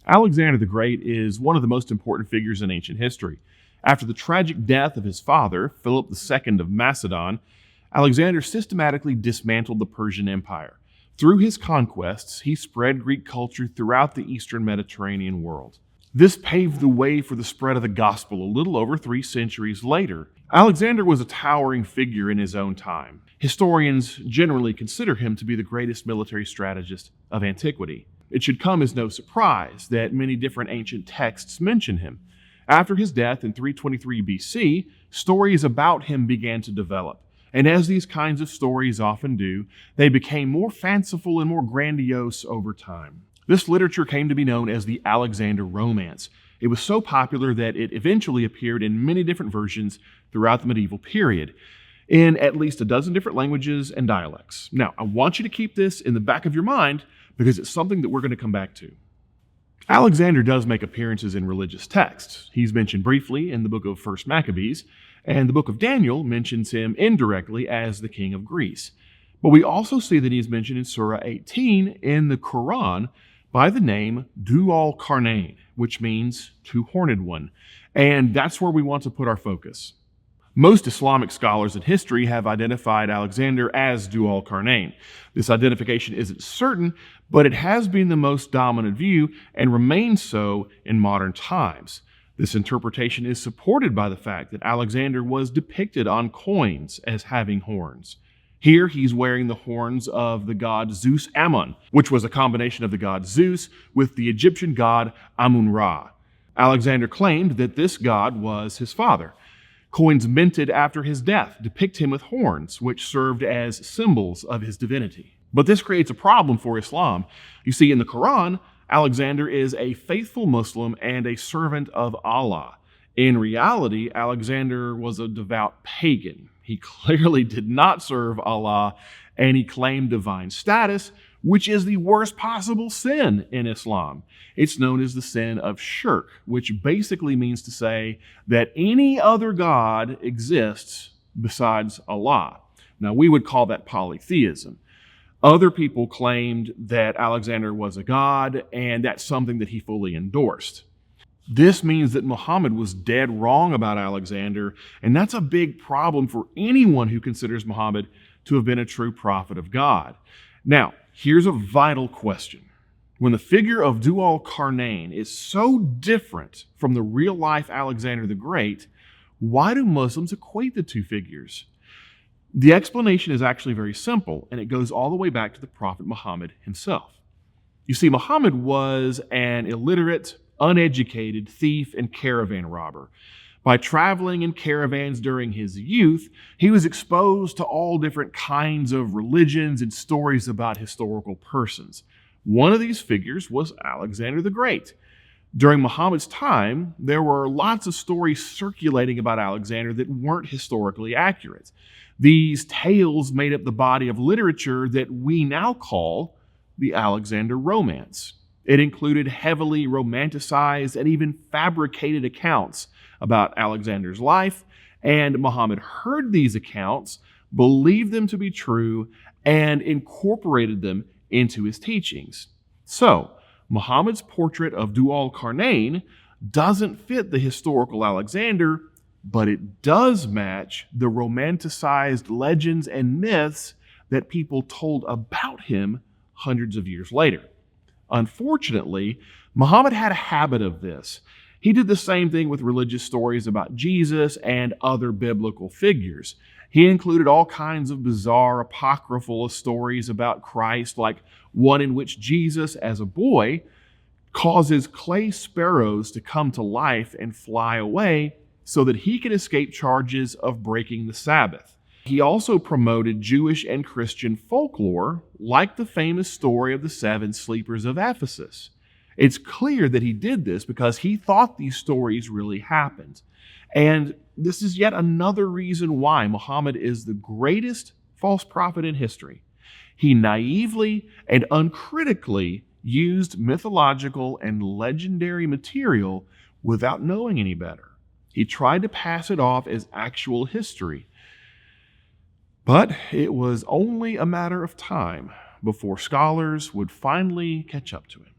Alexander the Great is one of the most important figures in ancient history. After the tragic death of his father, Philip II of Macedon, Alexander systematically dismantled the Persian Empire. Through his conquests, he spread Greek culture throughout the Eastern Mediterranean world. This paved the way for the spread of the gospel a little over 3 centuries later. Alexander was a towering figure in his own time. Historians generally consider him to be the greatest military strategist of antiquity. It should come as no surprise that many different ancient texts mention him. After his death in 323 BC, stories about him began to develop. And as these kinds of stories often do, they became more fanciful and more grandiose over time. This literature came to be known as the Alexander Romance. It was so popular that it eventually appeared in many different versions throughout the medieval period, in at least a dozen different languages and dialects. Now, I want you to keep this in the back of your mind because it's something that we're going to come back to. Alexander does make appearances in religious texts. He's mentioned briefly in the book of 1 Maccabees, and the book of Daniel mentions him indirectly as the king of Greece. But we also see that he's mentioned in Surah 18 in the Qur'an by the name al-qarnayn, which means two-horned one. And that's where we want to put our focus. Most Islamic scholars in history have identified Alexander as al-qarnayn. This identification isn't certain, but it has been the most dominant view and remains so in modern times. This interpretation is supported by the fact that Alexander was depicted on coins as having horns. Here he's wearing the horns of the god Zeus Ammon, which was a combination of the god Zeus with the Egyptian god Amun-Ra. Alexander claimed that this god was his father. Coins minted after his death depict him with horns, which served as symbols of his divinity. But this creates a problem for Islam. You see, in the Quran, Alexander is a faithful Muslim and a servant of Allah. In reality, Alexander was a devout pagan. He clearly did not serve Allah, and he claimed divine status, which is the worst possible sin in Islam. It's known as the sin of shirk, which basically means to say that any other god exists besides Allah. Now, we would call that polytheism. Other people claimed that Alexander was a god, and that's something that he fully endorsed. This means that Muhammad was dead wrong about Alexander, and that's a big problem for anyone who considers Muhammad to have been a true prophet of God. Now, here's a vital question. When the figure of al-qarnayn is so different from the real-life Alexander the Great, why do Muslims equate the two figures? The explanation is actually very simple, and it goes all the way back to the Prophet Muhammad himself. You see, Muhammad was an illiterate, uneducated thief and caravan robber. By traveling in caravans during his youth, he was exposed to all different kinds of religions and stories about historical persons. One of these figures was Alexander the Great. During Muhammad's time, there were lots of stories circulating about Alexander that weren't historically accurate. These tales made up the body of literature that we now call the Alexander Romance. It included heavily romanticized and even fabricated accounts about Alexander's life, and Muhammad heard these accounts, believed them to be true, and incorporated them into his teachings. So, Muhammad's portrait of al-qarnayn doesn't fit the historical Alexander, but it does match the romanticized legends and myths that people told about him hundreds of years later. Unfortunately, Muhammad had a habit of this. He did the same thing with religious stories about Jesus and other biblical figures. He included all kinds of bizarre apocryphal stories about Christ, like one in which Jesus, as a boy, causes clay sparrows to come to life and fly away so that he can escape charges of breaking the Sabbath. He also promoted Jewish and Christian folklore, like the famous story of the 7 sleepers of Ephesus. It's clear that he did this because he thought these stories really happened. And this is yet another reason why Muhammad is the greatest false prophet in history. He naively and uncritically used mythological and legendary material without knowing any better. He tried to pass it off as actual history. But it was only a matter of time before scholars would finally catch up to him.